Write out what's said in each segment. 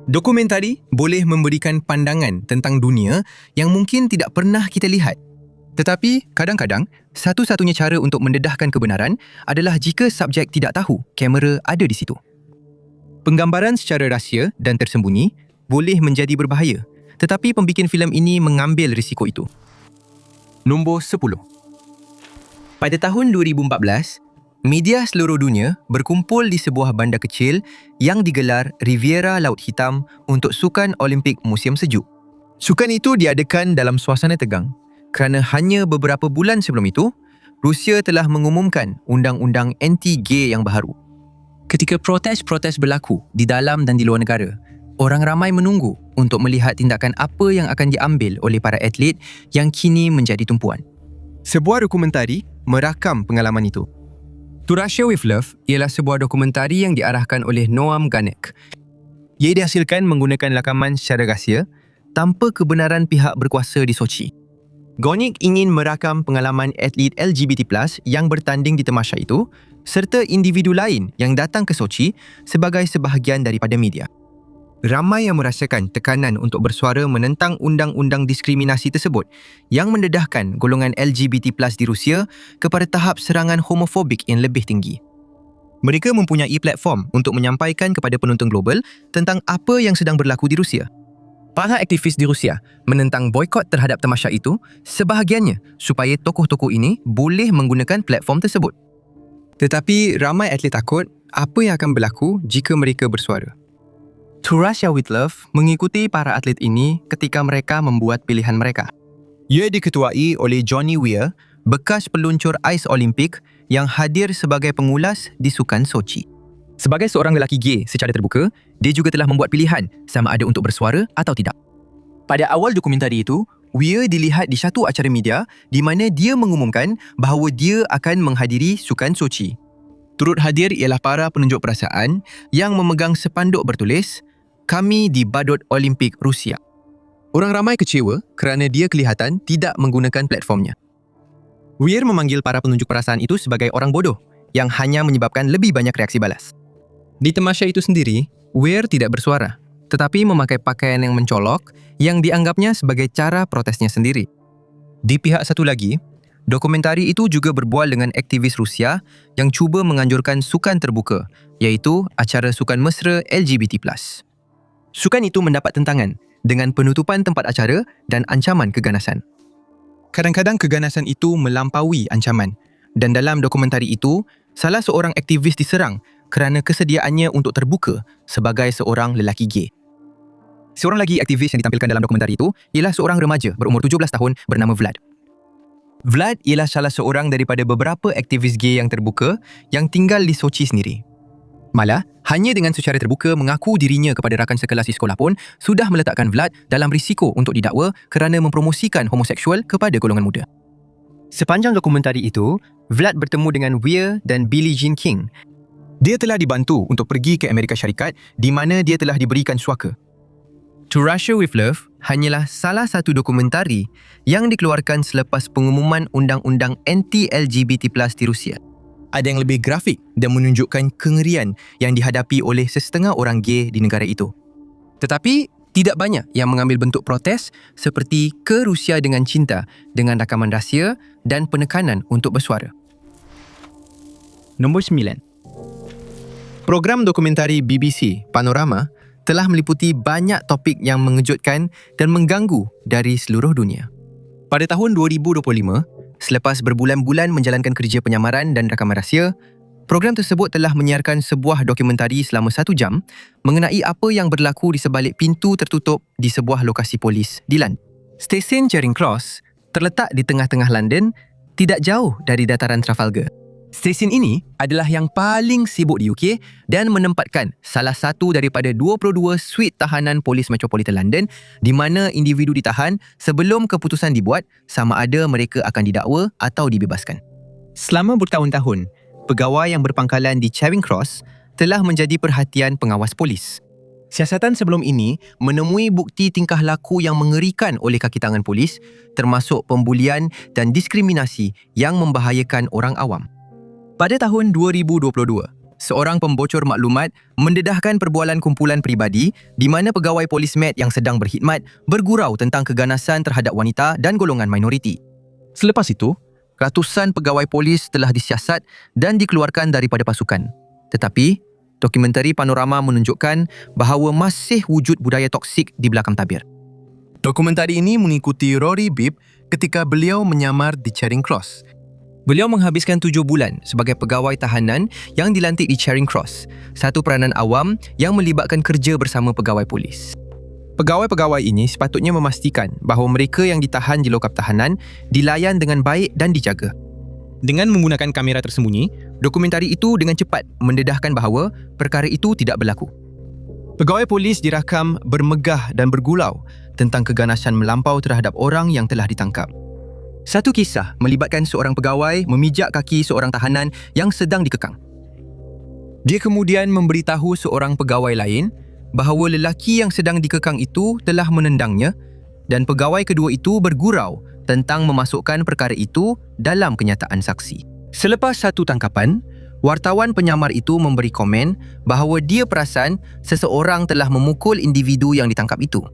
Dokumentari boleh memberikan pandangan tentang dunia yang mungkin tidak pernah kita lihat. Tetapi kadang-kadang, satu-satunya cara untuk mendedahkan kebenaran adalah jika subjek tidak tahu kamera ada di situ. Penggambaran secara rahsia dan tersembunyi boleh menjadi berbahaya, tetapi pembikin filem ini mengambil risiko itu. Nombor 10. Pada tahun 2014, media seluruh dunia berkumpul di sebuah bandar kecil yang digelar Riviera Laut Hitam untuk Sukan Olimpik Musim Sejuk. Sukan itu diadakan dalam suasana tegang kerana hanya beberapa bulan sebelum itu, Rusia telah mengumumkan undang-undang anti-gay yang baharu. Ketika protes-protes berlaku di dalam dan di luar negara, orang ramai menunggu untuk melihat tindakan apa yang akan diambil oleh para atlet yang kini menjadi tumpuan. Sebuah dokumentari merakam pengalaman itu. To Russia with Love ialah sebuah dokumentari yang diarahkan oleh Noam Ganek. Ia dihasilkan menggunakan rakaman secara rahsia tanpa kebenaran pihak berkuasa di Sochi. Ganek ingin merakam pengalaman atlet LGBT+ yang bertanding di tamasya itu serta individu lain yang datang ke Sochi sebagai sebahagian daripada media. Ramai yang merasakan tekanan untuk bersuara menentang undang-undang diskriminasi tersebut yang mendedahkan golongan LGBT+ di Rusia kepada tahap serangan homofobik yang lebih tinggi. Mereka mempunyai platform untuk menyampaikan kepada penonton global tentang apa yang sedang berlaku di Rusia. Para aktivis di Rusia menentang boikot terhadap tamasya itu sebahagiannya supaya tokoh-tokoh ini boleh menggunakan platform tersebut. Tetapi ramai atlet takut apa yang akan berlaku jika mereka bersuara. To Russia with Love mengikuti para atlet ini ketika mereka membuat pilihan mereka. Ia diketuai oleh Johnny Weir, bekas peluncur ais Olimpik yang hadir sebagai pengulas di Sukan Sochi. Sebagai seorang lelaki gay secara terbuka, dia juga telah membuat pilihan sama ada untuk bersuara atau tidak. Pada awal dokumentari itu, Weir dilihat di satu acara media di mana dia mengumumkan bahawa dia akan menghadiri Sukan Sochi. Turut hadir ialah para penunjuk perasaan yang memegang sepanduk bertulis, "Kami di Badut Olimpik Rusia." Orang ramai kecewa kerana dia kelihatan tidak menggunakan platformnya. Weir memanggil para penunjuk perasaan itu sebagai orang bodoh yang hanya menyebabkan lebih banyak reaksi balas. Di tamasya itu sendiri, Weir tidak bersuara, tetapi memakai pakaian yang mencolok yang dianggapnya sebagai cara protesnya sendiri. Di pihak satu lagi, dokumentari itu juga berbual dengan aktivis Rusia yang cuba menganjurkan sukan terbuka, iaitu acara sukan mesra LGBT+. Sukan itu mendapat tentangan dengan penutupan tempat acara dan ancaman keganasan. Kadang-kadang keganasan itu melampaui ancaman dan dalam dokumentari itu, salah seorang aktivis diserang kerana kesediaannya untuk terbuka sebagai seorang lelaki gay. Seorang lagi aktivis yang ditampilkan dalam dokumentari itu ialah seorang remaja berumur 17 tahun bernama Vlad. Vlad ialah salah seorang daripada beberapa aktivis gay yang terbuka yang tinggal di Sochi sendiri. Malah, hanya dengan secara terbuka mengaku dirinya kepada rakan sekelas di sekolah pun sudah meletakkan Vlad dalam risiko untuk didakwa kerana mempromosikan homoseksual kepada golongan muda. Sepanjang dokumentari itu, Vlad bertemu dengan Weir dan Billie Jean King. Dia telah dibantu untuk pergi ke Amerika Syarikat di mana dia telah diberikan suaka. To Russia with Love hanyalah salah satu dokumentari yang dikeluarkan selepas pengumuman undang-undang anti-LGBT+ di Rusia. Ada yang lebih grafik dan menunjukkan kengerian yang dihadapi oleh sesetengah orang gay di negara itu. Tetapi, tidak banyak yang mengambil bentuk protes seperti ke Rusia dengan cinta dengan rakaman rahsia dan penekanan untuk bersuara. Nombor 9. Program dokumentari BBC Panorama telah meliputi banyak topik yang mengejutkan dan mengganggu dari seluruh dunia. Pada tahun 2025, selepas berbulan-bulan menjalankan kerja penyamaran dan rakaman rahsia, program tersebut telah menyiarkan sebuah dokumentari selama 1 jam mengenai apa yang berlaku di sebalik pintu tertutup di sebuah lokasi polis di London. Stesen Charing Cross terletak di tengah-tengah London, tidak jauh dari dataran Trafalgar. Stesen ini adalah yang paling sibuk di UK dan menempatkan salah satu daripada 22 suite tahanan Polis Metropolitan London di mana individu ditahan sebelum keputusan dibuat sama ada mereka akan didakwa atau dibebaskan. Selama bertahun-tahun, pegawai yang berpangkalan di Charing Cross telah menjadi perhatian pengawas polis. Siasatan sebelum ini menemui bukti tingkah laku yang mengerikan oleh kaki tangan polis, termasuk pembulian dan diskriminasi yang membahayakan orang awam. Pada tahun 2022, seorang pembocor maklumat mendedahkan perbualan kumpulan peribadi di mana pegawai polis Met yang sedang berkhidmat bergurau tentang keganasan terhadap wanita dan golongan minoriti. Selepas itu, ratusan pegawai polis telah disiasat dan dikeluarkan daripada pasukan. Tetapi, dokumentari panorama menunjukkan bahawa masih wujud budaya toksik di belakang tabir. Dokumentari ini mengikuti Rory Bibb ketika beliau menyamar di Charing Cross. Beliau menghabiskan 7 bulan sebagai pegawai tahanan yang dilantik di Charing Cross, satu peranan awam yang melibatkan kerja bersama pegawai polis. Pegawai-pegawai ini sepatutnya memastikan bahawa mereka yang ditahan di lokap tahanan dilayan dengan baik dan dijaga. Dengan menggunakan kamera tersembunyi, dokumentari itu dengan cepat mendedahkan bahawa perkara itu tidak berlaku. Pegawai polis dirakam bermegah dan bergulau tentang keganasan melampau terhadap orang yang telah ditangkap. Satu kisah melibatkan seorang pegawai memijak kaki seorang tahanan yang sedang dikekang. Dia kemudian memberitahu seorang pegawai lain bahawa lelaki yang sedang dikekang itu telah menendangnya dan pegawai kedua itu bergurau tentang memasukkan perkara itu dalam kenyataan saksi. Selepas satu tangkapan, wartawan penyamar itu memberi komen bahawa dia perasan seseorang telah memukul individu yang ditangkap itu.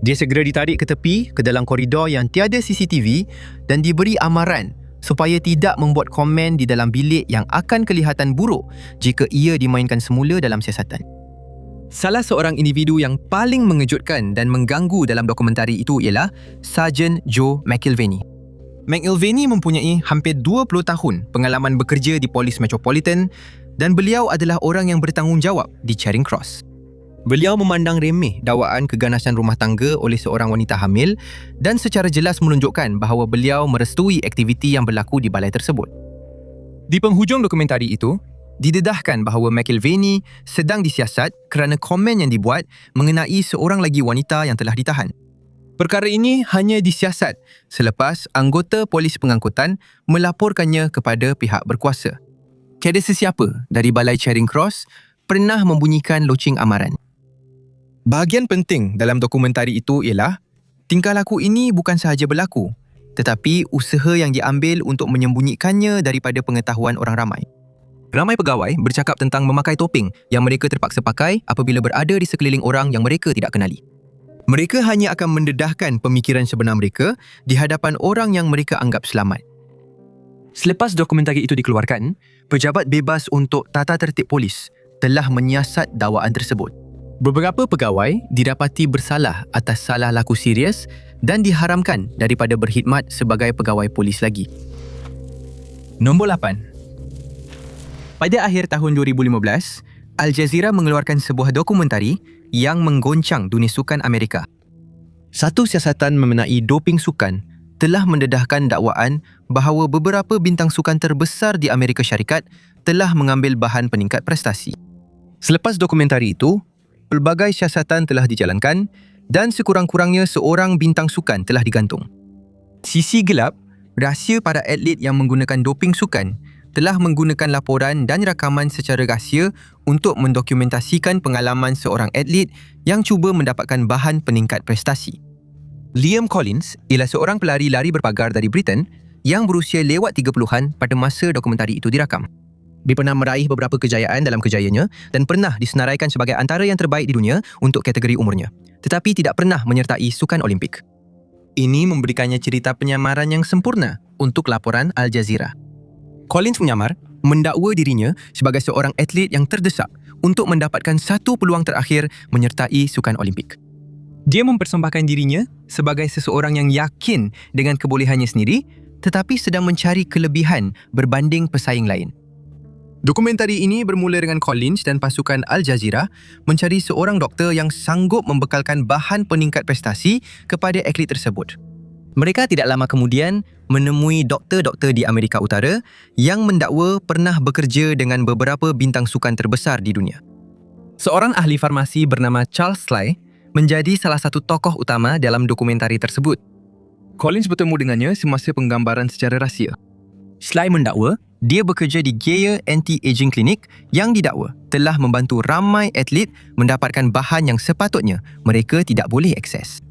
Dia segera ditarik ke tepi ke dalam koridor yang tiada CCTV dan diberi amaran supaya tidak membuat komen di dalam bilik yang akan kelihatan buruk jika ia dimainkan semula dalam siasatan. Salah seorang individu yang paling mengejutkan dan mengganggu dalam dokumentari itu ialah Sarjan Joe McIlvaney. McIlvaney mempunyai hampir 20 tahun pengalaman bekerja di Polis Metropolitan dan beliau adalah orang yang bertanggungjawab di Charing Cross. Beliau memandang remeh dakwaan keganasan rumah tangga oleh seorang wanita hamil dan secara jelas menunjukkan bahawa beliau merestui aktiviti yang berlaku di balai tersebut. Di penghujung dokumentari itu, didedahkan bahawa McIlvaney sedang disiasat kerana komen yang dibuat mengenai seorang lagi wanita yang telah ditahan. Perkara ini hanya disiasat selepas anggota polis pengangkutan melaporkannya kepada pihak berkuasa. Tiada sesiapa dari balai Charing Cross pernah membunyikan loceng amaran. Bahagian penting dalam dokumentari itu ialah tingkah laku ini bukan sahaja berlaku, tetapi usaha yang diambil untuk menyembunyikannya daripada pengetahuan orang ramai. Ramai pegawai bercakap tentang memakai topeng yang mereka terpaksa pakai apabila berada di sekeliling orang yang mereka tidak kenali. Mereka hanya akan mendedahkan pemikiran sebenar mereka di hadapan orang yang mereka anggap selamat. Selepas dokumentari itu dikeluarkan, pejabat bebas untuk tata tertib polis telah menyiasat dakwaan tersebut. Beberapa pegawai didapati bersalah atas salah laku serius dan diharamkan daripada berkhidmat sebagai pegawai polis lagi. Nombor 8. Pada akhir tahun 2015, Al Jazeera mengeluarkan sebuah dokumentari yang menggoncang dunia sukan Amerika. Satu siasatan mengenai doping sukan telah mendedahkan dakwaan bahawa beberapa bintang sukan terbesar di Amerika Syarikat telah mengambil bahan peningkat prestasi. Selepas dokumentari itu, pelbagai siasatan telah dijalankan dan sekurang-kurangnya seorang bintang sukan telah digantung. Sisi gelap, rahsia para atlet yang menggunakan doping sukan telah menggunakan laporan dan rakaman secara rahsia untuk mendokumentasikan pengalaman seorang atlet yang cuba mendapatkan bahan peningkat prestasi. Liam Collins ialah seorang pelari lari berpagar dari Britain yang berusia lewat 30-an pada masa dokumentari itu dirakam. Dia pernah meraih beberapa kejayaan dalam kerjayanya dan pernah disenaraikan sebagai antara yang terbaik di dunia untuk kategori umurnya, tetapi tidak pernah menyertai sukan Olimpik. Ini memberikannya cerita penyamaran yang sempurna untuk laporan Al Jazeera. Collins menyamar mendakwa dirinya sebagai seorang atlet yang terdesak untuk mendapatkan satu peluang terakhir menyertai sukan Olimpik. Dia mempersembahkan dirinya sebagai seseorang yang yakin dengan kebolehannya sendiri tetapi sedang mencari kelebihan berbanding pesaing lain. Dokumentari ini bermula dengan Collins dan pasukan Al Jazeera mencari seorang doktor yang sanggup membekalkan bahan peningkat prestasi kepada atlet tersebut. Mereka tidak lama kemudian menemui doktor-doktor di Amerika Utara yang mendakwa pernah bekerja dengan beberapa bintang sukan terbesar di dunia. Seorang ahli farmasi bernama Charles Sly menjadi salah satu tokoh utama dalam dokumentari tersebut. Collins bertemu dengannya semasa penggambaran secara rahsia. Sly mendakwa dia bekerja di Geyer Anti-Aging Clinic yang didakwa telah membantu ramai atlet mendapatkan bahan yang sepatutnya mereka tidak boleh akses.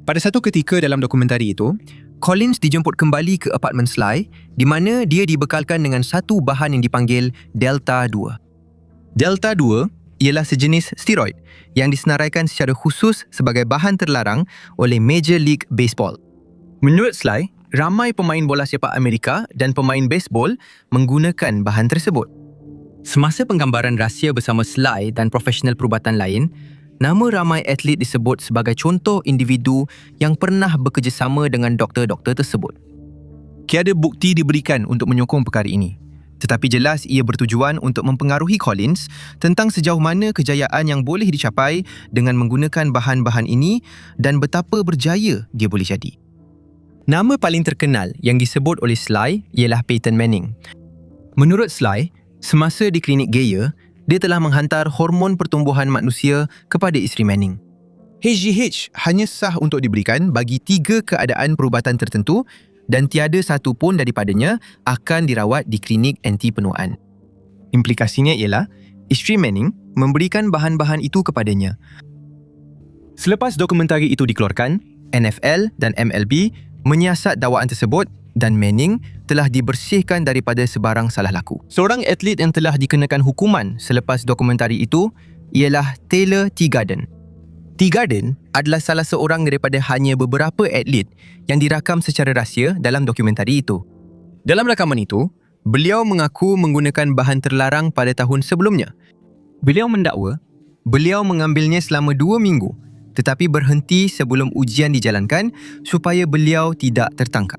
Pada satu ketika dalam dokumentari itu, Collins dijemput kembali ke apartmen Sly di mana dia dibekalkan dengan satu bahan yang dipanggil Delta 2. Delta 2 ialah sejenis steroid yang disenaraikan secara khusus sebagai bahan terlarang oleh Major League Baseball. Menurut Sly, ramai pemain bola sepak Amerika dan pemain baseball menggunakan bahan tersebut. Semasa penggambaran rahsia bersama Sly dan profesional perubatan lain, nama ramai atlet disebut sebagai contoh individu yang pernah bekerjasama dengan doktor-doktor tersebut. Tiada bukti diberikan untuk menyokong perkara ini. Tetapi jelas ia bertujuan untuk mempengaruhi Collins tentang sejauh mana kejayaan yang boleh dicapai dengan menggunakan bahan-bahan ini dan betapa berjaya dia boleh jadi. Nama paling terkenal yang disebut oleh Sly ialah Peyton Manning. Menurut Sly, semasa di klinik Geyer, dia telah menghantar hormon pertumbuhan manusia kepada isteri Manning. HGH hanya sah untuk diberikan bagi 3 keadaan perubatan tertentu dan tiada satu pun daripadanya akan dirawat di klinik anti penuaan. Implikasinya ialah isteri Manning memberikan bahan-bahan itu kepadanya. Selepas dokumentari itu dikeluarkan, NFL dan MLB menyiasat dakwaan tersebut dan Manning telah dibersihkan daripada sebarang salah laku. Seorang atlet yang telah dikenakan hukuman selepas dokumentari itu ialah Taylor Teagarden. Teagarden adalah salah seorang daripada hanya beberapa atlet yang dirakam secara rahsia dalam dokumentari itu. Dalam rakaman itu, beliau mengaku menggunakan bahan terlarang pada tahun sebelumnya. Beliau mendakwa, beliau mengambilnya selama 2 minggu tetapi berhenti sebelum ujian dijalankan supaya beliau tidak tertangkap.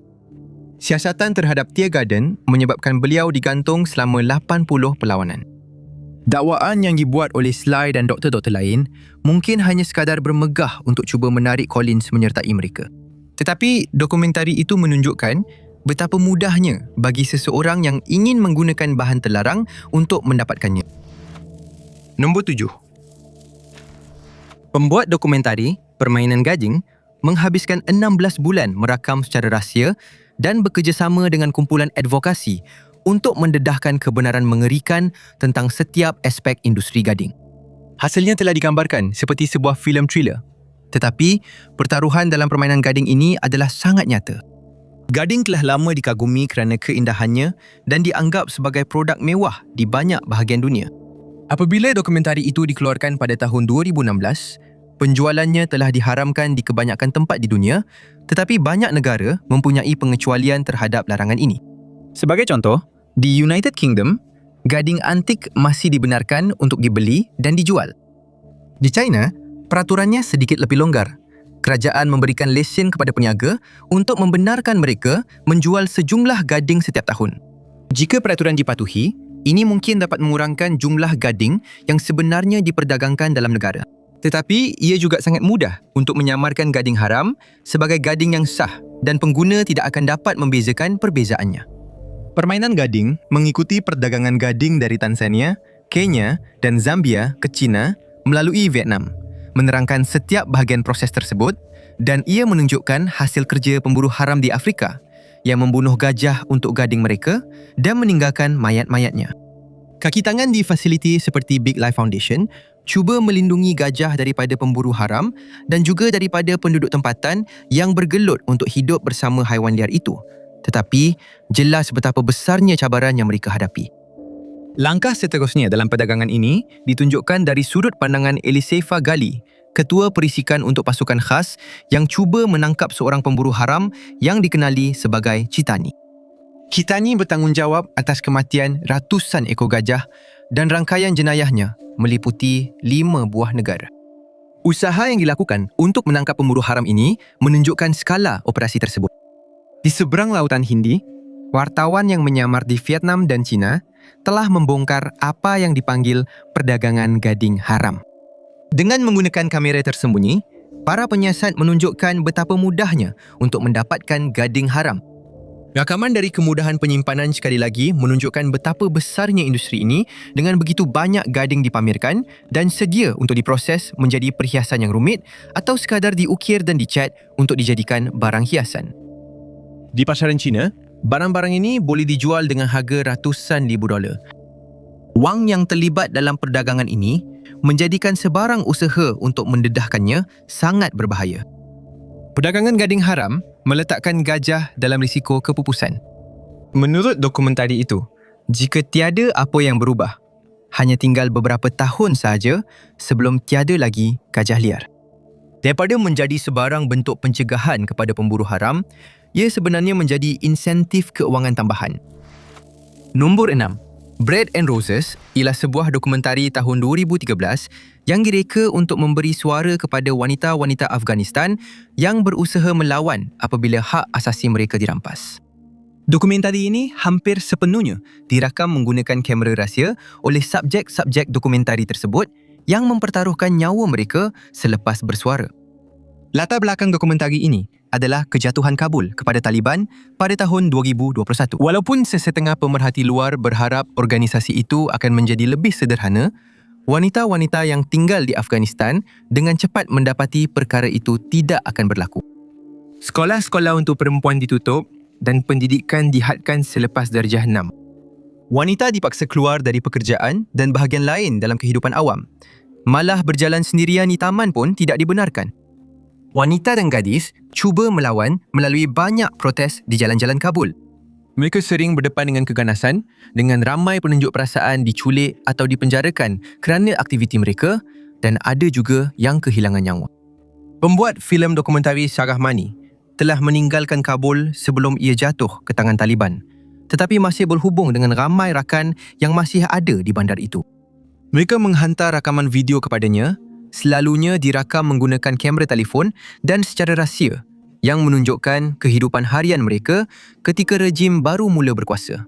Siasatan terhadap Teagarden menyebabkan beliau digantung selama 80 perlawanan. Dakwaan yang dibuat oleh Sly dan doktor-doktor lain mungkin hanya sekadar bermegah untuk cuba menarik Collins menyertai mereka. Tetapi dokumentari itu menunjukkan betapa mudahnya bagi seseorang yang ingin menggunakan bahan terlarang untuk mendapatkannya. Nombor 7. Pembuat dokumentari Permainan Gading menghabiskan 16 bulan merakam secara rahsia dan bekerjasama dengan kumpulan advokasi untuk mendedahkan kebenaran mengerikan tentang setiap aspek industri gading. Hasilnya telah digambarkan seperti sebuah filem thriller. Tetapi, pertaruhan dalam permainan gading ini adalah sangat nyata. Gading telah lama dikagumi kerana keindahannya dan dianggap sebagai produk mewah di banyak bahagian dunia. Apabila dokumentari itu dikeluarkan pada tahun 2016, penjualannya telah diharamkan di kebanyakan tempat di dunia, tetapi banyak negara mempunyai pengecualian terhadap larangan ini. Sebagai contoh, di United Kingdom, gading antik masih dibenarkan untuk dibeli dan dijual. Di China, peraturannya sedikit lebih longgar. Kerajaan memberikan lesen kepada peniaga untuk membenarkan mereka menjual sejumlah gading setiap tahun. Jika peraturan dipatuhi, ini mungkin dapat mengurangkan jumlah gading yang sebenarnya diperdagangkan dalam negara. Tetapi ia juga sangat mudah untuk menyamarkan gading haram sebagai gading yang sah dan pengguna tidak akan dapat membezakan perbezaannya. Permainan gading mengikuti perdagangan gading dari Tanzania, Kenya dan Zambia ke China melalui Vietnam, menerangkan setiap bahagian proses tersebut dan ia menunjukkan hasil kerja pemburu haram di Afrika yang membunuh gajah untuk gading mereka dan meninggalkan mayat-mayatnya. Kaki tangan di fasiliti seperti Big Life Foundation cuba melindungi gajah daripada pemburu haram dan juga daripada penduduk tempatan yang bergelut untuk hidup bersama haiwan liar itu. Tetapi, jelas betapa besarnya cabaran yang mereka hadapi. Langkah seterusnya dalam perdagangan ini ditunjukkan dari sudut pandangan Eliseifa Gali, ketua perisikan untuk pasukan khas yang cuba menangkap seorang pemburu haram yang dikenali sebagai Chitani. Chitani bertanggungjawab atas kematian ratusan ekor gajah dan rangkaian jenayahnya meliputi 5 buah negara. Usaha yang dilakukan untuk menangkap pemburu haram ini menunjukkan skala operasi tersebut. Di seberang Lautan Hindi, wartawan yang menyamar di Vietnam dan China telah membongkar apa yang dipanggil perdagangan gading haram. Dengan menggunakan kamera tersembunyi, para penyiasat menunjukkan betapa mudahnya untuk mendapatkan gading haram. Rakaman dari kemudahan penyimpanan sekali lagi menunjukkan betapa besarnya industri ini dengan begitu banyak gading dipamerkan dan sedia untuk diproses menjadi perhiasan yang rumit atau sekadar diukir dan dicat untuk dijadikan barang hiasan. Di pasaran China, barang-barang ini boleh dijual dengan harga ratusan ribu dolar. Wang yang terlibat dalam perdagangan ini menjadikan sebarang usaha untuk mendedahkannya sangat berbahaya. Perdagangan gading haram meletakkan gajah dalam risiko kepupusan. Menurut dokumentari itu, jika tiada apa yang berubah, Hanya tinggal beberapa tahun sahaja sebelum tiada lagi gajah liar. Daripada menjadi sebarang bentuk pencegahan kepada pemburu haram, ia sebenarnya menjadi insentif keuangan tambahan. Nombor 6. Bread and Roses ialah sebuah dokumentari tahun 2013 yang direka untuk memberi suara kepada wanita-wanita Afghanistan yang berusaha melawan apabila hak asasi mereka dirampas. Dokumentari ini hampir sepenuhnya dirakam menggunakan kamera rahsia oleh subjek-subjek dokumentari tersebut yang mempertaruhkan nyawa mereka selepas bersuara. Latar belakang dokumentari ini adalah kejatuhan Kabul kepada Taliban pada tahun 2021. Walaupun sesetengah pemerhati luar berharap organisasi itu akan menjadi lebih sederhana, wanita-wanita yang tinggal di Afghanistan dengan cepat mendapati perkara itu tidak akan berlaku. Sekolah-sekolah untuk perempuan ditutup dan pendidikan dihadkan selepas darjah 6. Wanita dipaksa keluar dari pekerjaan dan bahagian lain dalam kehidupan awam. Malah berjalan sendirian di taman pun tidak dibenarkan. Wanita dan gadis cuba melawan melalui banyak protes di jalan-jalan Kabul. Mereka sering berdepan dengan keganasan, dengan ramai penunjuk perasaan diculik atau dipenjarakan kerana aktiviti mereka, dan ada juga yang kehilangan nyawa. Pembuat filem dokumentari Sarah Mani telah meninggalkan Kabul sebelum ia jatuh ke tangan Taliban, tetapi masih berhubung dengan ramai rakan yang masih ada di bandar itu. Mereka menghantar rakaman video kepadanya, selalunya dirakam menggunakan kamera telefon dan secara rahsia yang menunjukkan kehidupan harian mereka ketika rejim baru mula berkuasa.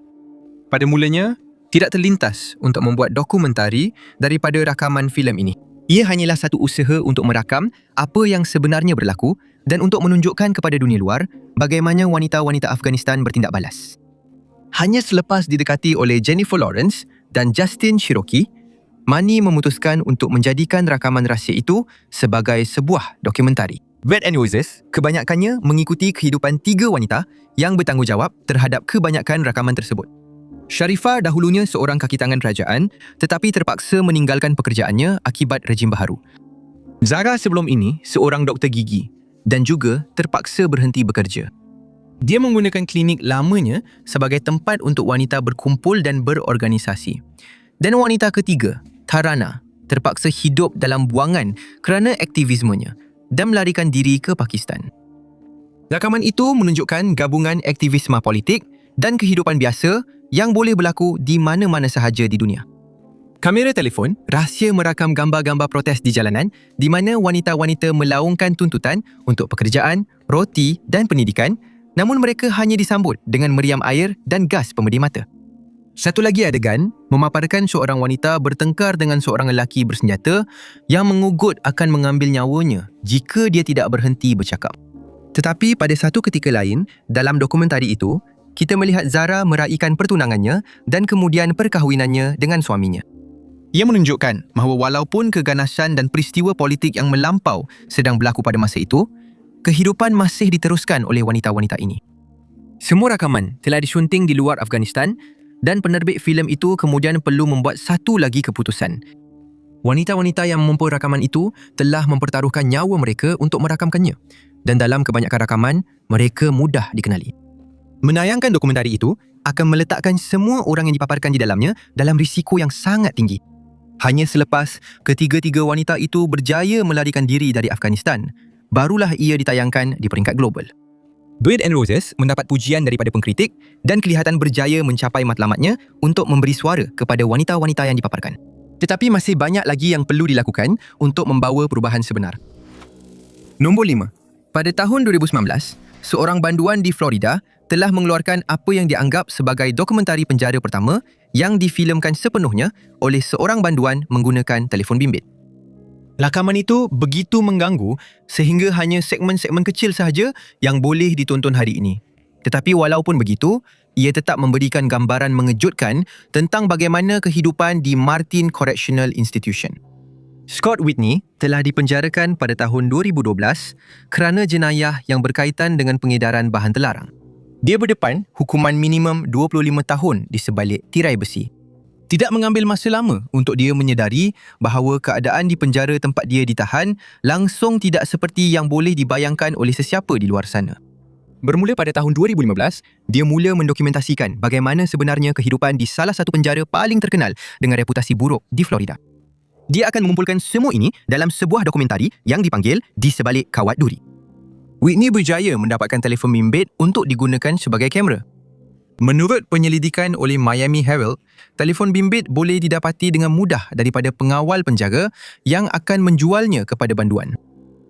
Pada mulanya, tidak terlintas untuk membuat dokumentari daripada rakaman filem ini. Ia hanyalah satu usaha untuk merakam apa yang sebenarnya berlaku dan untuk menunjukkan kepada dunia luar bagaimana wanita-wanita Afghanistan bertindak balas. Hanya selepas didekati oleh Jennifer Lawrence dan Justin Cherokee, Mani memutuskan untuk menjadikan rakaman rahsia itu sebagai sebuah dokumentari. Bread and Roses kebanyakannya mengikuti kehidupan 3 wanita yang bertanggungjawab terhadap kebanyakan rakaman tersebut. Sharifah dahulunya seorang kaki tangan kerajaan tetapi terpaksa meninggalkan pekerjaannya akibat rejim baharu. Zara sebelum ini seorang doktor gigi dan juga terpaksa berhenti bekerja. Dia menggunakan klinik lamanya sebagai tempat untuk wanita berkumpul dan berorganisasi. Dan wanita ketiga, Tarana, terpaksa hidup dalam buangan kerana aktivismenya dan melarikan diri ke Pakistan. Rakaman itu menunjukkan gabungan aktivisme politik dan kehidupan biasa yang boleh berlaku di mana-mana sahaja di dunia. Kamera telefon rahsia merakam gambar-gambar protes di jalanan di mana wanita-wanita melaungkan tuntutan untuk pekerjaan, roti dan pendidikan, namun mereka hanya disambut dengan meriam air dan gas pemedih mata. Satu lagi adegan memaparkan seorang wanita bertengkar dengan seorang lelaki bersenjata yang mengugut akan mengambil nyawanya jika dia tidak berhenti bercakap. Tetapi pada satu ketika lain, dalam dokumentari itu, kita melihat Zara meraihkan pertunangannya dan kemudian perkahwinannya dengan suaminya. Ia menunjukkan bahawa walaupun keganasan dan peristiwa politik yang melampau sedang berlaku pada masa itu, kehidupan masih diteruskan oleh wanita-wanita ini. Semua rakaman telah disyunting di luar Afghanistan dan penerbit filem itu kemudian perlu membuat satu lagi keputusan. Wanita-wanita yang mempunyai rakaman itu telah mempertaruhkan nyawa mereka untuk merakamkannya dan dalam kebanyakan rakaman, mereka mudah dikenali. Menayangkan dokumentari itu akan meletakkan semua orang yang dipaparkan di dalamnya dalam risiko yang sangat tinggi. Hanya selepas ketiga-tiga wanita itu berjaya melarikan diri dari Afghanistan, barulah ia ditayangkan di peringkat global. Bread and Roses mendapat pujian daripada pengkritik dan kelihatan berjaya mencapai matlamatnya untuk memberi suara kepada wanita-wanita yang dipaparkan. Tetapi masih banyak lagi yang perlu dilakukan untuk membawa perubahan sebenar. Nombor 5. Pada tahun 2019, seorang banduan di Florida telah mengeluarkan apa yang dianggap sebagai dokumentari penjara pertama yang difilemkan sepenuhnya oleh seorang banduan menggunakan telefon bimbit. Rakaman itu begitu mengganggu sehingga hanya segmen-segmen kecil sahaja yang boleh ditonton hari ini. Tetapi walaupun begitu, ia tetap memberikan gambaran mengejutkan tentang bagaimana kehidupan di Martin Correctional Institution. Scott Whitney telah dipenjarakan pada tahun 2012 kerana jenayah yang berkaitan dengan pengedaran bahan terlarang. Dia berdepan hukuman minimum 25 tahun di sebalik tirai besi. Tidak mengambil masa lama untuk dia menyedari bahawa keadaan di penjara tempat dia ditahan langsung tidak seperti yang boleh dibayangkan oleh sesiapa di luar sana. Bermula pada tahun 2015, dia mula mendokumentasikan bagaimana sebenarnya kehidupan di salah satu penjara paling terkenal dengan reputasi buruk di Florida. Dia akan mengumpulkan semua ini dalam sebuah dokumentari yang dipanggil Di Sebalik Kawat Duri. Whitney berjaya mendapatkan telefon bimbit untuk digunakan sebagai kamera. Menurut penyelidikan oleh Miami Herald, telefon bimbit boleh didapati dengan mudah daripada pengawal penjara yang akan menjualnya kepada banduan.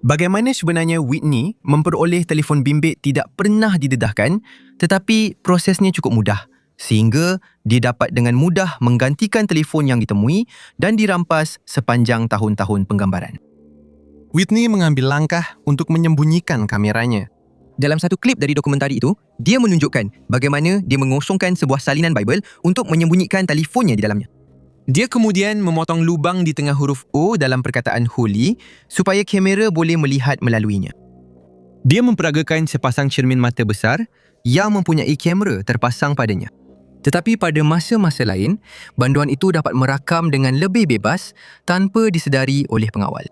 Bagaimana sebenarnya Whitney memperoleh telefon bimbit tidak pernah didedahkan, tetapi prosesnya cukup mudah sehingga dia dapat dengan mudah menggantikan telefon yang ditemui dan dirampas sepanjang tahun-tahun penggambaran. Whitney mengambil langkah untuk menyembunyikan kameranya. Dalam satu klip dari dokumentari itu, dia menunjukkan bagaimana dia mengosongkan sebuah salinan Bible untuk menyembunyikan telefonnya di dalamnya. Dia kemudian memotong lubang di tengah huruf O dalam perkataan holy supaya kamera boleh melihat melaluinya. Dia memperagakan sepasang cermin mata besar yang mempunyai kamera terpasang padanya. Tetapi pada masa-masa lain, banduan itu dapat merakam dengan lebih bebas tanpa disedari oleh pengawal.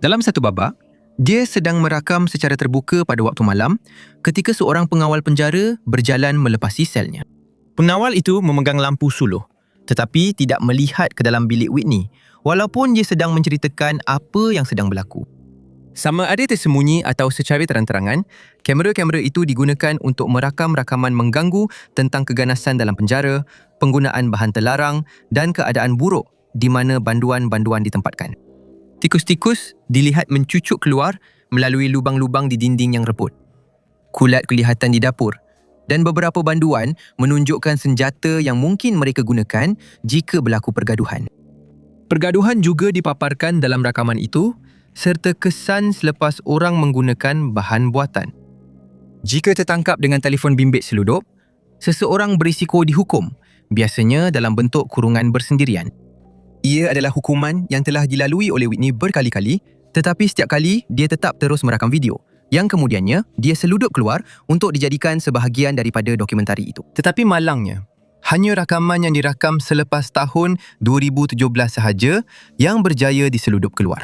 Dalam satu babak, dia sedang merakam secara terbuka pada waktu malam ketika seorang pengawal penjara berjalan melepasi selnya. Pengawal itu memegang lampu suluh tetapi tidak melihat ke dalam bilik Whitney walaupun dia sedang menceritakan apa yang sedang berlaku. Sama ada tersembunyi atau secara terang-terangan, kamera-kamera itu digunakan untuk merakam rakaman mengganggu tentang keganasan dalam penjara, penggunaan bahan terlarang dan keadaan buruk di mana banduan-banduan ditempatkan. Tikus-tikus dilihat mencucuk keluar melalui lubang-lubang di dinding yang reput. Kulat kelihatan di dapur dan beberapa banduan menunjukkan senjata yang mungkin mereka gunakan jika berlaku pergaduhan. Pergaduhan juga dipaparkan dalam rakaman itu serta kesan selepas orang menggunakan bahan buatan. Jika tertangkap dengan telefon bimbit seludup, seseorang berisiko dihukum, biasanya dalam bentuk kurungan bersendirian. Ia adalah hukuman yang telah dilalui oleh Whitney berkali-kali, tetapi setiap kali dia tetap terus merakam video, yang kemudiannya dia seludup keluar untuk dijadikan sebahagian daripada dokumentari itu. Tetapi malangnya, hanya rakaman yang dirakam selepas tahun 2017 sahaja yang berjaya diseludup keluar.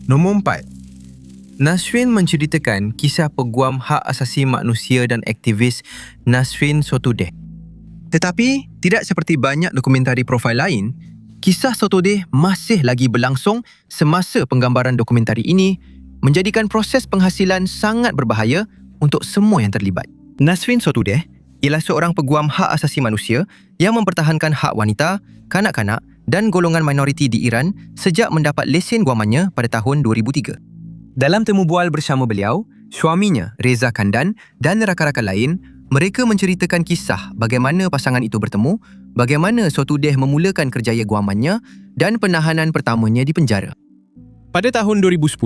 Nombor 4. Nasrin menceritakan kisah peguam hak asasi manusia dan aktivis Nasrin Sotoudeh. Tetapi, tidak seperti banyak dokumentari profil lain, kisah Sotoudeh masih lagi berlangsung semasa penggambaran dokumentari ini menjadikan proses penghasilan sangat berbahaya untuk semua yang terlibat. Nasrin Sotoudeh ialah seorang peguam hak asasi manusia yang mempertahankan hak wanita, kanak-kanak dan golongan minoriti di Iran sejak mendapat lesen guamannya pada tahun 2003. Dalam temu bual bersama beliau, suaminya Reza Kandan dan rakan-rakan lain, mereka menceritakan kisah bagaimana pasangan itu bertemu, bagaimana Sotoudeh memulakan kerjaya guamannya dan penahanan pertamanya di penjara. Pada tahun 2010,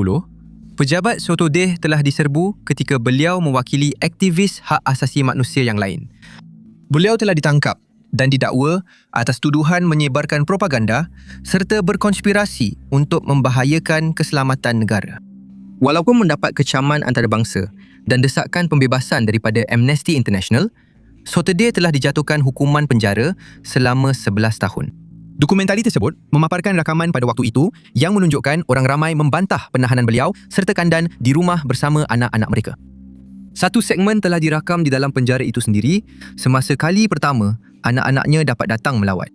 pejabat Sotoudeh telah diserbu ketika beliau mewakili aktivis hak asasi manusia yang lain. Beliau telah ditangkap dan didakwa atas tuduhan menyebarkan propaganda serta berkonspirasi untuk membahayakan keselamatan negara. Walaupun mendapat kecaman antarabangsa dan desakan pembebasan daripada Amnesty International, Sotoudeh telah dijatuhkan hukuman penjara selama 11 tahun. Dokumentari tersebut memaparkan rakaman pada waktu itu yang menunjukkan orang ramai membantah penahanan beliau serta Kandan di rumah bersama anak-anak mereka. Satu segmen telah dirakam di dalam penjara itu sendiri semasa kali pertama anak-anaknya dapat datang melawat.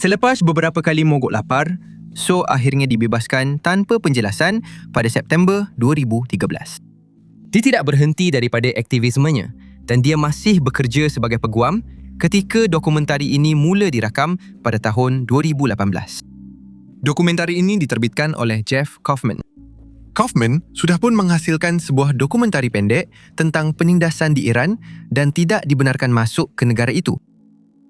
Selepas beberapa kali mogok lapar, So akhirnya dibebaskan tanpa penjelasan pada September 2013. Dia tidak berhenti daripada aktivismenya dan dia masih bekerja sebagai peguam ketika dokumentari ini mula dirakam pada tahun 2018. Dokumentari ini diterbitkan oleh Jeff Kaufman. Kaufman sudah pun menghasilkan sebuah dokumentari pendek tentang penindasan di Iran dan tidak dibenarkan masuk ke negara itu.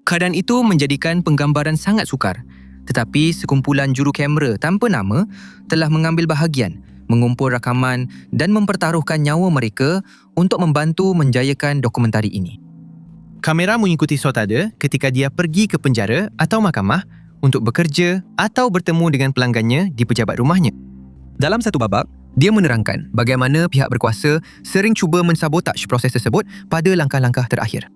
Keadaan itu menjadikan penggambaran sangat sukar, tetapi sekumpulan juru kamera tanpa nama telah mengambil bahagian, mengumpul rakaman dan mempertaruhkan nyawa mereka untuk membantu menjayakan dokumentari ini. Kamera mengikuti Sotoudeh ketika dia pergi ke penjara atau mahkamah untuk bekerja atau bertemu dengan pelanggannya di pejabat rumahnya. Dalam satu babak, dia menerangkan bagaimana pihak berkuasa sering cuba mensabotаж proses tersebut pada langkah-langkah terakhir.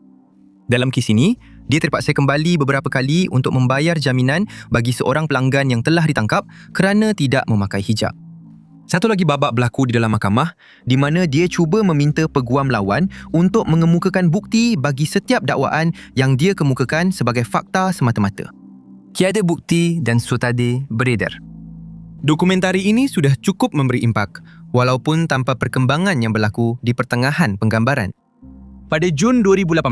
Dalam kes ini, dia terpaksa kembali beberapa kali untuk membayar jaminan bagi seorang pelanggan yang telah ditangkap kerana tidak memakai hijab. Satu lagi babak berlaku di dalam mahkamah di mana dia cuba meminta peguam lawan untuk mengemukakan bukti bagi setiap dakwaan yang dia kemukakan sebagai fakta semata-mata. Tiada bukti dan sotade beredar. Dokumentari ini sudah cukup memberi impak walaupun tanpa perkembangan yang berlaku di pertengahan penggambaran. Pada Jun 2018,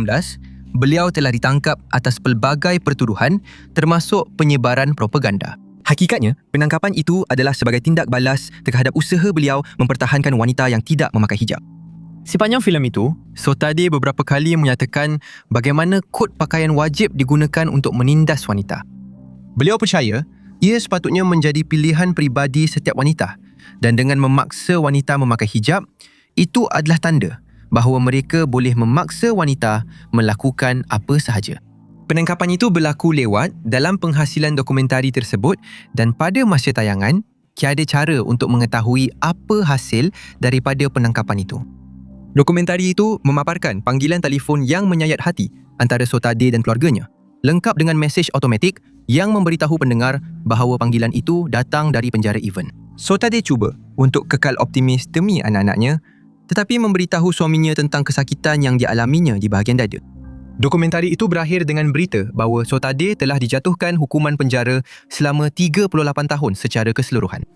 beliau telah ditangkap atas pelbagai pertuduhan termasuk penyebaran propaganda. Hakikatnya, penangkapan itu adalah sebagai tindak balas terhadap usaha beliau mempertahankan wanita yang tidak memakai hijab. Sepanjang filem itu, Sotade beberapa kali menyatakan bagaimana kod pakaian wajib digunakan untuk menindas wanita. Beliau percaya ia sepatutnya menjadi pilihan peribadi setiap wanita dan dengan memaksa wanita memakai hijab, itu adalah tanda bahawa mereka boleh memaksa wanita melakukan apa sahaja. Penangkapan itu berlaku lewat dalam penghasilan dokumentari tersebut dan pada masa tayangan, tiada cara untuk mengetahui apa hasil daripada penangkapan itu. Dokumentari itu memaparkan panggilan telefon yang menyayat hati antara Sotade dan keluarganya, lengkap dengan mesej automatik yang memberitahu pendengar bahawa panggilan itu datang dari penjara Even. Sotade cuba untuk kekal optimis demi anak-anaknya, tetapi memberitahu suaminya tentang kesakitan yang dialaminya di bahagian dada. Dokumentari itu berakhir dengan berita bahawa Sotade telah dijatuhkan hukuman penjara selama 38 tahun secara keseluruhan.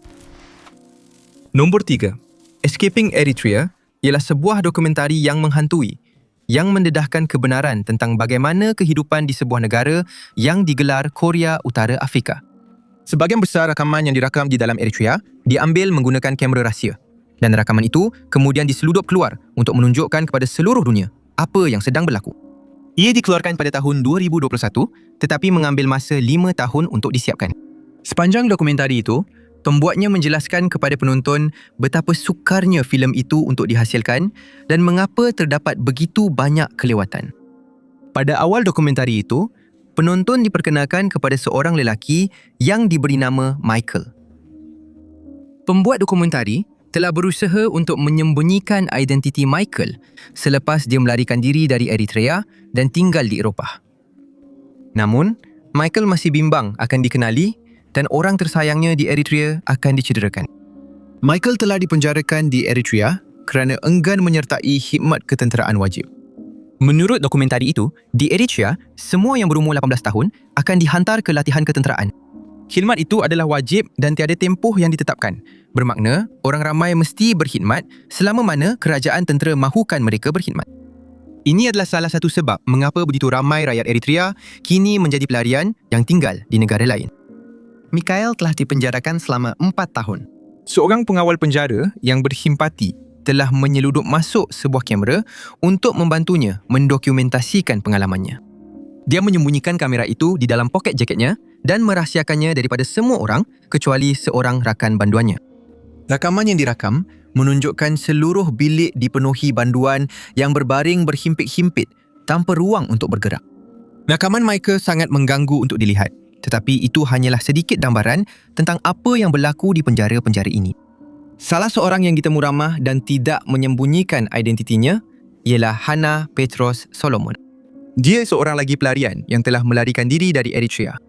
Nombor 3. Escaping Eritrea ialah sebuah dokumentari yang menghantui, yang mendedahkan kebenaran tentang bagaimana kehidupan di sebuah negara yang digelar Korea Utara Afrika. Sebahagian besar rakaman yang dirakam di dalam Eritrea diambil menggunakan kamera rahsia dan rakaman itu kemudian diseludup keluar untuk menunjukkan kepada seluruh dunia apa yang sedang berlaku. Ia dikeluarkan pada tahun 2021 tetapi mengambil masa 5 tahun untuk disiapkan. Sepanjang dokumentari itu, pembuatnya menjelaskan kepada penonton betapa sukarnya filem itu untuk dihasilkan dan mengapa terdapat begitu banyak kelewatan. Pada awal dokumentari itu, penonton diperkenalkan kepada seorang lelaki yang diberi nama Michael. Pembuat dokumentari telah berusaha untuk menyembunyikan identiti Michael selepas dia melarikan diri dari Eritrea dan tinggal di Eropah. Namun, Michael masih bimbang akan dikenali dan orang tersayangnya di Eritrea akan dicederakan. Michael telah dipenjarakan di Eritrea kerana enggan menyertai khidmat ketenteraan wajib. Menurut dokumentari itu, di Eritrea, semua yang berumur 18 tahun akan dihantar ke latihan ketenteraan. Khidmat itu adalah wajib dan tiada tempoh yang ditetapkan. Bermakna, orang ramai mesti berkhidmat selama mana kerajaan tentera mahukan mereka berkhidmat. Ini adalah salah satu sebab mengapa begitu ramai rakyat Eritrea kini menjadi pelarian yang tinggal di negara lain. Michael telah dipenjarakan selama 4 tahun. Seorang pengawal penjara yang bersimpati telah menyeludup masuk sebuah kamera untuk membantunya mendokumentasikan pengalamannya. Dia menyembunyikan kamera itu di dalam poket jaketnya dan merahsiakannya daripada semua orang kecuali seorang rakan banduannya. Rakaman yang dirakam menunjukkan seluruh bilik dipenuhi banduan yang berbaring berhimpit-himpit tanpa ruang untuk bergerak. Rakaman Michael sangat mengganggu untuk dilihat, tetapi itu hanyalah sedikit gambaran tentang apa yang berlaku di penjara-penjara ini. Salah seorang yang ditemu ramah dan tidak menyembunyikan identitinya ialah Hannah Petros Solomon. Dia seorang lagi pelarian yang telah melarikan diri dari Eritrea.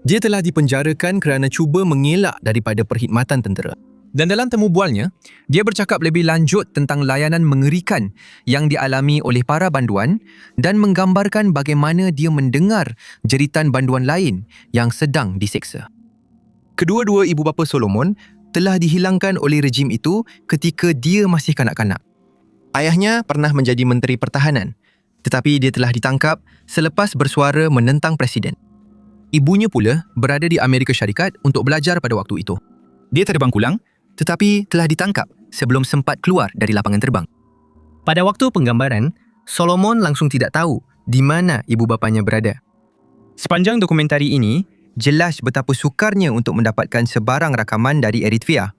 Dia telah dipenjarakan kerana cuba mengelak daripada perkhidmatan tentera. Dan dalam temu bualnya, dia bercakap lebih lanjut tentang layanan mengerikan yang dialami oleh para banduan dan menggambarkan bagaimana dia mendengar jeritan banduan lain yang sedang diseksa. Kedua-dua ibu bapa Solomon telah dihilangkan oleh rejim itu ketika dia masih kanak-kanak. Ayahnya pernah menjadi Menteri Pertahanan, tetapi dia telah ditangkap selepas bersuara menentang Presiden. Ibunya pula berada di Amerika Syarikat untuk belajar pada waktu itu. Dia terbang pulang, tetapi telah ditangkap sebelum sempat keluar dari lapangan terbang. Pada waktu penggambaran, Solomon langsung tidak tahu di mana ibu bapanya berada. Sepanjang dokumentari ini, jelas betapa sukarnya untuk mendapatkan sebarang rakaman dari Eritrea.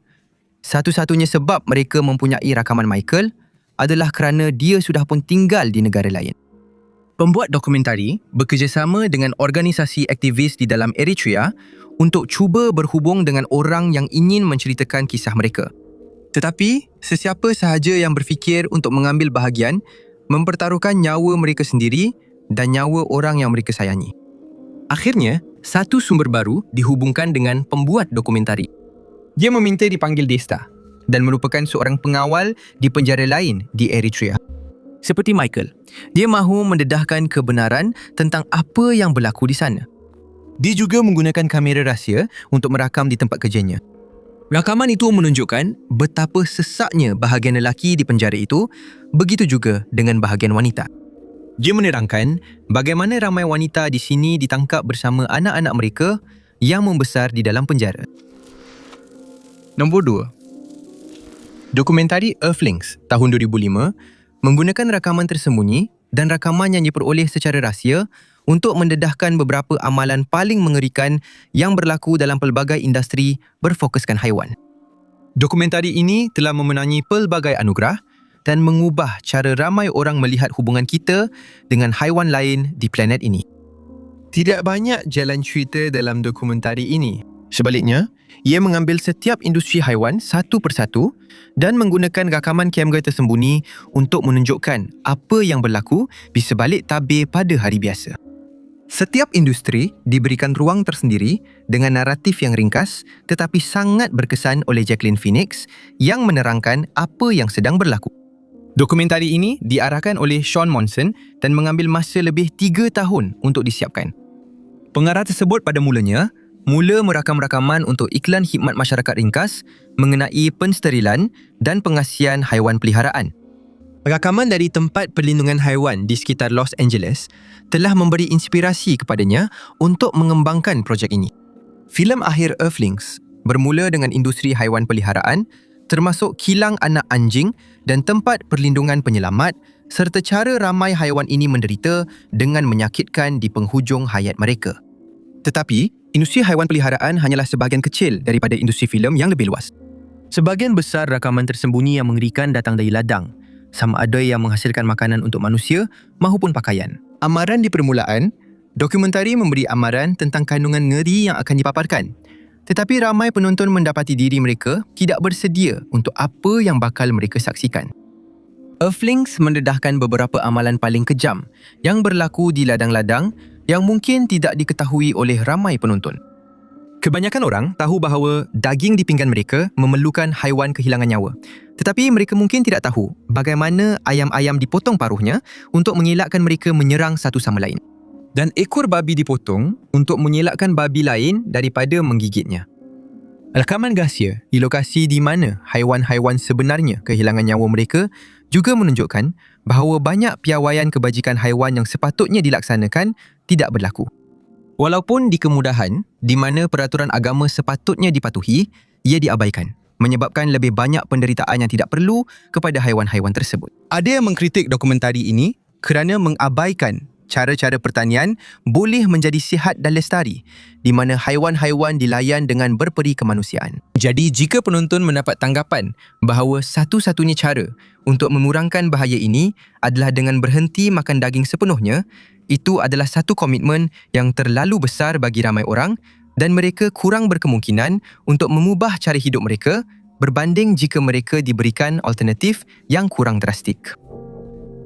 Satu-satunya sebab mereka mempunyai rakaman Michael adalah kerana dia sudah pun tinggal di negara lain. Pembuat dokumentari bekerjasama dengan organisasi aktivis di dalam Eritrea untuk cuba berhubung dengan orang yang ingin menceritakan kisah mereka. Tetapi, sesiapa sahaja yang berfikir untuk mengambil bahagian mempertaruhkan nyawa mereka sendiri dan nyawa orang yang mereka sayangi. Akhirnya, satu sumber baru dihubungkan dengan pembuat dokumentari. Dia meminta dipanggil Desta, dan merupakan seorang pengawal di penjara lain di Eritrea. Seperti Michael, dia mahu mendedahkan kebenaran tentang apa yang berlaku di sana. Dia juga menggunakan kamera rahsia untuk merakam di tempat kerjanya. Rakaman itu menunjukkan betapa sesaknya bahagian lelaki di penjara itu, begitu juga dengan bahagian wanita. Dia menerangkan bagaimana ramai wanita di sini ditangkap bersama anak-anak mereka yang membesar di dalam penjara. Nombor 2. Dokumentari Earthlings tahun 2005 menggunakan rakaman tersembunyi dan rakaman yang diperoleh secara rahsia untuk mendedahkan beberapa amalan paling mengerikan yang berlaku dalam pelbagai industri berfokuskan haiwan. Dokumentari ini telah memenangi pelbagai anugerah dan mengubah cara ramai orang melihat hubungan kita dengan haiwan lain di planet ini. Tidak banyak jalan cerita dalam dokumentari ini. Sebaliknya, ia mengambil setiap industri haiwan satu persatu dan menggunakan rakaman kamera tersembunyi untuk menunjukkan apa yang berlaku di sebalik tabir pada hari biasa. Setiap industri diberikan ruang tersendiri dengan naratif yang ringkas tetapi sangat berkesan oleh Jacqueline Phoenix yang menerangkan apa yang sedang berlaku. Dokumentari ini diarahkan oleh Sean Monson dan mengambil masa lebih 3 tahun untuk disiapkan. Pengarah tersebut pada mulanya mula merakam rakaman untuk iklan khidmat masyarakat ringkas mengenai pensterilan dan pengasihan haiwan peliharaan. Rakaman dari tempat perlindungan haiwan di sekitar Los Angeles telah memberi inspirasi kepadanya untuk mengembangkan projek ini. Filem akhir Earthlings bermula dengan industri haiwan peliharaan termasuk kilang anak anjing dan tempat perlindungan penyelamat serta cara ramai haiwan ini menderita dengan menyakitkan di penghujung hayat mereka. Tetapi, industri haiwan peliharaan hanyalah sebahagian kecil daripada industri filem yang lebih luas. Sebahagian besar rakaman tersembunyi yang mengerikan datang dari ladang, sama ada yang menghasilkan makanan untuk manusia maupun pakaian. Amaran di permulaan, dokumentari memberi amaran tentang kandungan ngeri yang akan dipaparkan. Tetapi ramai penonton mendapati diri mereka tidak bersedia untuk apa yang bakal mereka saksikan. Earthlings mendedahkan beberapa amalan paling kejam yang berlaku di ladang-ladang yang mungkin tidak diketahui oleh ramai penonton. Kebanyakan orang tahu bahawa daging di pinggan mereka memerlukan haiwan kehilangan nyawa. Tetapi mereka mungkin tidak tahu bagaimana ayam-ayam dipotong paruhnya untuk mengelakkan mereka menyerang satu sama lain. Dan ekor babi dipotong untuk mengelakkan babi lain daripada menggigitnya. Rakaman rahsia di lokasi di mana haiwan-haiwan sebenarnya kehilangan nyawa mereka juga menunjukkan bahawa banyak piawaian kebajikan haiwan yang sepatutnya dilaksanakan tidak berlaku. Walaupun di kemudahan di mana peraturan agama sepatutnya dipatuhi, ia diabaikan, menyebabkan lebih banyak penderitaan yang tidak perlu kepada haiwan-haiwan tersebut. Ada yang mengkritik dokumentari ini kerana mengabaikan cara-cara pertanian boleh menjadi sihat dan lestari di mana haiwan-haiwan dilayan dengan berperi kemanusiaan. Jadi jika penonton mendapat tanggapan bahawa satu-satunya cara untuk mengurangkan bahaya ini adalah dengan berhenti makan daging sepenuhnya, itu adalah satu komitmen yang terlalu besar bagi ramai orang dan mereka kurang berkemungkinan untuk mengubah cara hidup mereka berbanding jika mereka diberikan alternatif yang kurang drastik.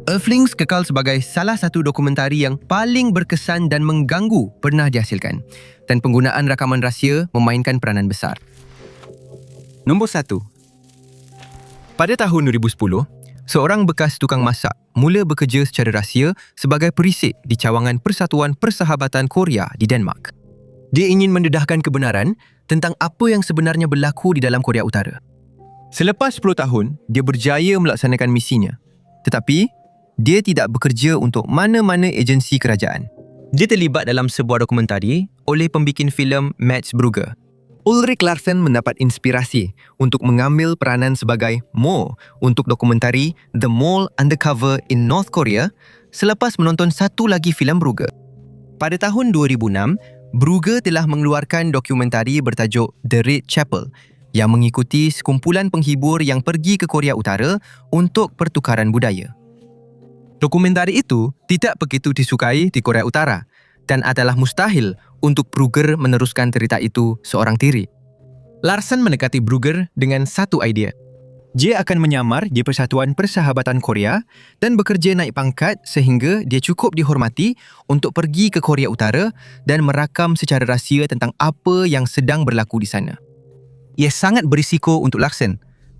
Earthlings kekal sebagai salah satu dokumentari yang paling berkesan dan mengganggu pernah dihasilkan dan penggunaan rakaman rahsia memainkan peranan besar. Nombor 1. Pada tahun 2010, seorang bekas tukang masak mula bekerja secara rahsia sebagai perisik di cawangan Persatuan Persahabatan Korea di Denmark. Dia ingin mendedahkan kebenaran tentang apa yang sebenarnya berlaku di dalam Korea Utara. Selepas 10 tahun, dia berjaya melaksanakan misinya. Tetapi, dia tidak bekerja untuk mana-mana agensi kerajaan. Dia terlibat dalam sebuah dokumentari oleh pembikin filem Mats Brugger. Ulrik Larsen mendapat inspirasi untuk mengambil peranan sebagai Mo untuk dokumentari The Mole Undercover in North Korea selepas menonton satu lagi filem Brugger. Pada tahun 2006, Brugger telah mengeluarkan dokumentari bertajuk The Red Chapel yang mengikuti sekumpulan penghibur yang pergi ke Korea Utara untuk pertukaran budaya. Dokumentari itu tidak begitu disukai di Korea Utara dan adalah mustahil untuk Brugger meneruskan cerita itu seorang diri. Larsen mendekati Brugger dengan satu idea. Dia akan menyamar di Persatuan Persahabatan Korea dan bekerja naik pangkat sehingga dia cukup dihormati untuk pergi ke Korea Utara dan merakam secara rahsia tentang apa yang sedang berlaku di sana. Ia sangat berisiko untuk Larsen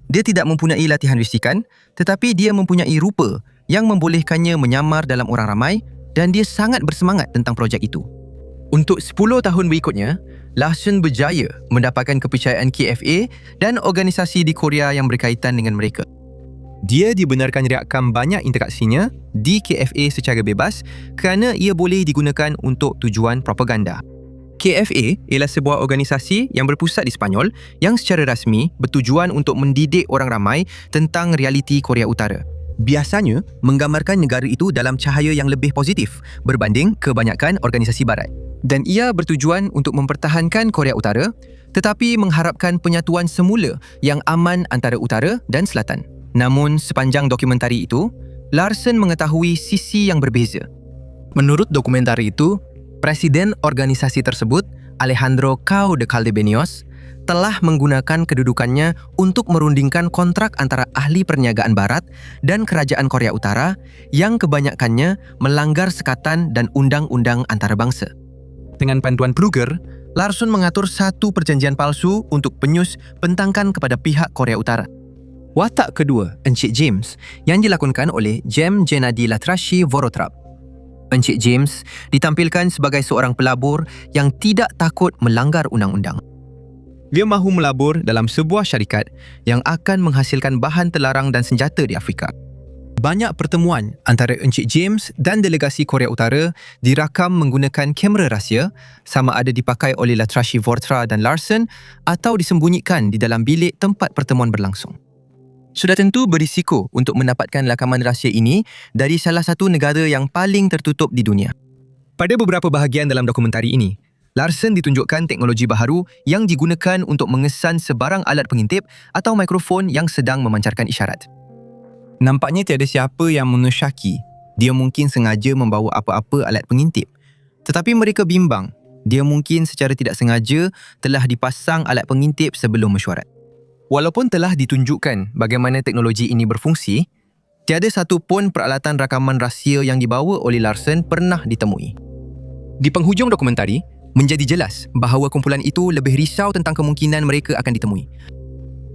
Dia tidak mempunyai latihan risikan, tetapi dia mempunyai rupa yang membolehkannya menyamar dalam orang ramai dan dia sangat bersemangat tentang projek itu. Untuk 10 tahun berikutnya, Larsen berjaya mendapatkan kepercayaan KFA dan organisasi di Korea yang berkaitan dengan mereka. Dia dibenarkan rakam banyak interaksinya di KFA secara bebas kerana ia boleh digunakan untuk tujuan propaganda. KFA ialah sebuah organisasi yang berpusat di Sepanyol yang secara rasmi bertujuan untuk mendidik orang ramai tentang realiti Korea Utara. Biasanya menggambarkan negara itu dalam cahaya yang lebih positif berbanding kebanyakan organisasi barat. Dan ia bertujuan untuk mempertahankan Korea Utara tetapi mengharapkan penyatuan semula yang aman antara utara dan selatan. Namun sepanjang dokumentari itu, Larsen mengetahui sisi yang berbeza. Menurut dokumentari itu, Presiden organisasi tersebut, Alejandro Cao de Caldebeños, telah menggunakan kedudukannya untuk merundingkan kontrak antara ahli perniagaan barat dan kerajaan Korea Utara yang kebanyakannya melanggar sekatan dan undang-undang antarabangsa. Dengan bantuan Kruger, Larsen mengatur satu perjanjian palsu untuk penyus bentangkan kepada pihak Korea Utara. Watak kedua, Encik James, yang dilakonkan oleh Jem Gennady Latrashi Vorotrap. Encik James ditampilkan sebagai seorang pelabur yang tidak takut melanggar undang-undang. Dia mahu melabur dalam sebuah syarikat yang akan menghasilkan bahan terlarang dan senjata di Afrika. Banyak pertemuan antara Encik James dan delegasi Korea Utara dirakam menggunakan kamera rahsia, sama ada dipakai oleh Latrashi Vorotrap dan Larsen atau disembunyikan di dalam bilik tempat pertemuan berlangsung. Sudah tentu berisiko untuk mendapatkan rakaman rahsia ini dari salah satu negara yang paling tertutup di dunia. Pada beberapa bahagian dalam dokumentari ini, Larsen ditunjukkan teknologi baharu yang digunakan untuk mengesan sebarang alat pengintip atau mikrofon yang sedang memancarkan isyarat. Nampaknya tiada siapa yang mengesyaki dia mungkin sengaja membawa apa-apa alat pengintip. Tetapi mereka bimbang dia mungkin secara tidak sengaja telah dipasang alat pengintip sebelum mesyuarat. Walaupun telah ditunjukkan bagaimana teknologi ini berfungsi, tiada satu pun peralatan rakaman rahsia yang dibawa oleh Larsen pernah ditemui. Di penghujung dokumentari, menjadi jelas bahawa kumpulan itu lebih risau tentang kemungkinan mereka akan ditemui.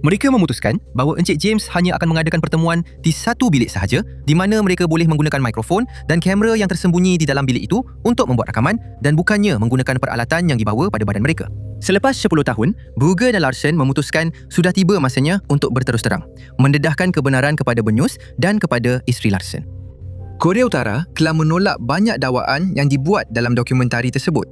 Mereka memutuskan bahawa Encik James hanya akan mengadakan pertemuan di satu bilik sahaja di mana mereka boleh menggunakan mikrofon dan kamera yang tersembunyi di dalam bilik itu untuk membuat rakaman dan bukannya menggunakan peralatan yang dibawa pada badan mereka. Selepas 10 tahun, Kruger dan Larsen memutuskan sudah tiba masanya untuk berterus terang, mendedahkan kebenaran kepada Benyus dan kepada isteri Larsen. Korea Utara telah menolak banyak dakwaan yang dibuat dalam dokumentari tersebut.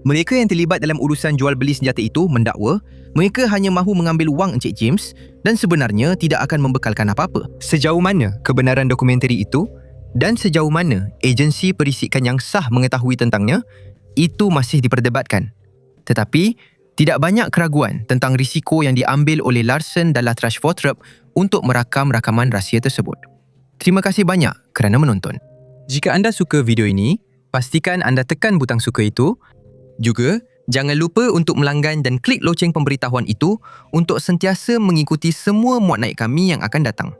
Mereka yang terlibat dalam urusan jual beli senjata itu mendakwa mereka hanya mahu mengambil wang Encik James dan sebenarnya tidak akan membekalkan apa-apa. Sejauh mana kebenaran dokumentari itu dan sejauh mana agensi perisikan yang sah mengetahui tentangnya, itu masih diperdebatkan. Tetapi, tidak banyak keraguan tentang risiko yang diambil oleh Larsen dan Latrashi Vorotrap untuk merakam rakaman rahsia tersebut. Terima kasih banyak kerana menonton. Jika anda suka video ini, pastikan anda tekan butang suka itu. Juga, jangan lupa untuk melanggan dan klik loceng pemberitahuan itu untuk sentiasa mengikuti semua muat naik kami yang akan datang.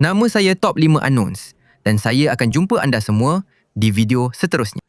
Nama saya Top 5 Unknowns dan saya akan jumpa anda semua di video seterusnya.